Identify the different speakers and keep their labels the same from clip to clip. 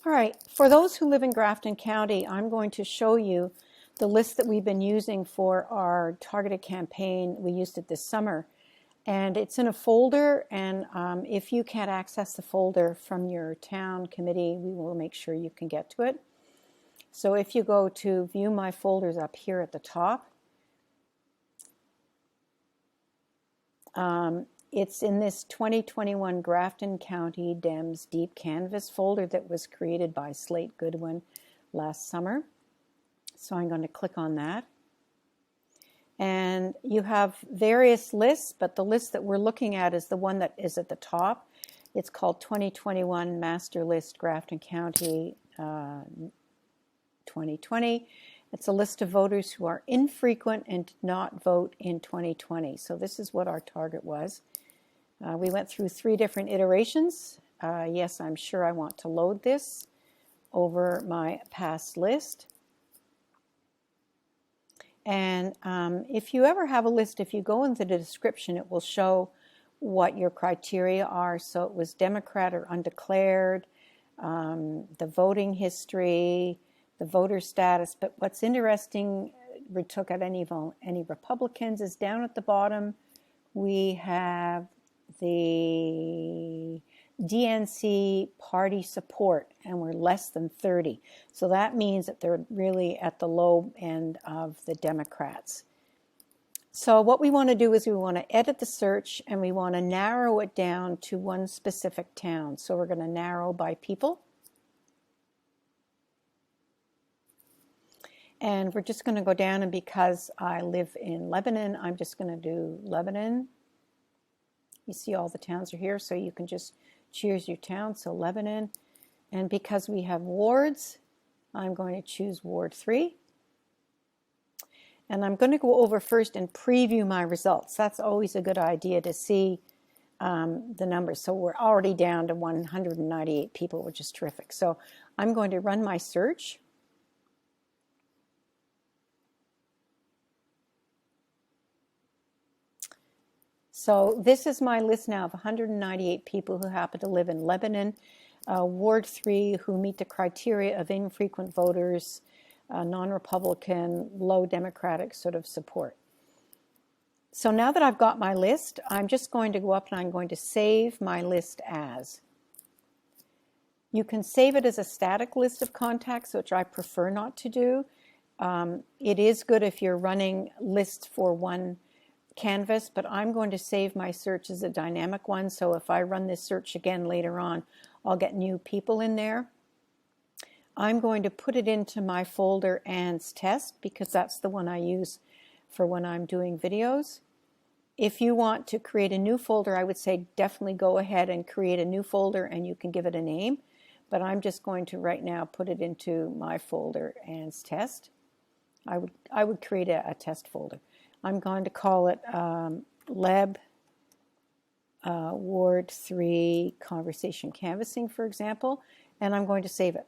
Speaker 1: All right, for those who live in Grafton County, I'm going to show you the list that we've been using for our targeted campaign. We used it this summer, and it's in a folder, and if you can't access the folder from your town committee, we will make sure you can get to it. So if you go to view my folders up here at the top, it's in this 2021 Grafton County Dems Deep Canvas folder that was created by Slate Goodwin last summer. So I'm going to click on that. And you have various lists, but the list that we're looking at is the one that is at the top. It's called 2021 Master List Grafton County 2020. It's a list of voters who are infrequent and did not vote in 2020. So this is what our target was. We went through 3 different iterations. Yes, I'm sure I want to load this over my past list. And if you ever have a list, if you go into the description, it will show what your criteria are. So it was Democrat or undeclared, the voting history, the voter status. But what's interesting, we took out any Republicans, is down at the bottom. We have the DNC party support, and we're less than 30. So that means that they're really at the low end of the Democrats. So what we want to do is we want to edit the search, and we want to narrow it down to one specific town. So we're going to narrow by people. And we're just going to go down, and because I live in Lebanon, I'm just going to do Lebanon. You see all the towns are here, so you can just choose your town, so Lebanon. And because we have wards, I'm going to choose Ward 3. And I'm going to go over first and preview my results. That's always a good idea to see the numbers. So we're already down to 198 people, which is terrific. So I'm going to run my search. So this is my list now of 198 people who happen to live in Lebanon, Ward 3, who meet the criteria of infrequent voters, non-Republican, low Democratic sort of support. So now that I've got my list, I'm just going to go up and I'm going to save my list as. You can save it as a static list of contacts, which I prefer not to do. It is good if you're running lists for one canvas, but I'm going to save my search as a dynamic one. So if I run this search again later on, I'll get new people in there. I'm going to put it into my folder Ann's Test because that's the one I use for when I'm doing videos. If you want to create a new folder, I would say definitely go ahead and create a new folder and you can give it a name. But I'm just going to right now put it into my folder Ann's Test. I would create a test folder. I'm going to call it Leb Ward 3 Conversation Canvassing, for example, and I'm going to save it.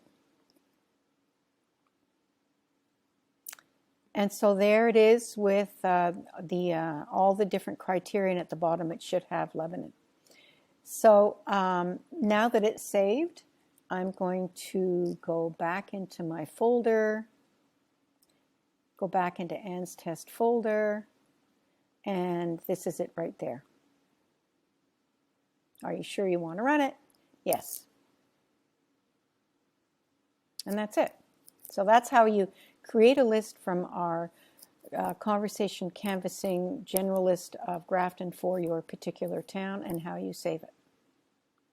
Speaker 1: And so there it is with all the different criteria, and at the bottom it should have Lebanon. So now that it's saved, I'm going to go back into my folder, go back into Ann's Test folder, and this is it right there. Are you sure you want to run it? Yes. And that's it. So that's how you create a list from our conversation canvassing general list of Grafton for your particular town and how you save it.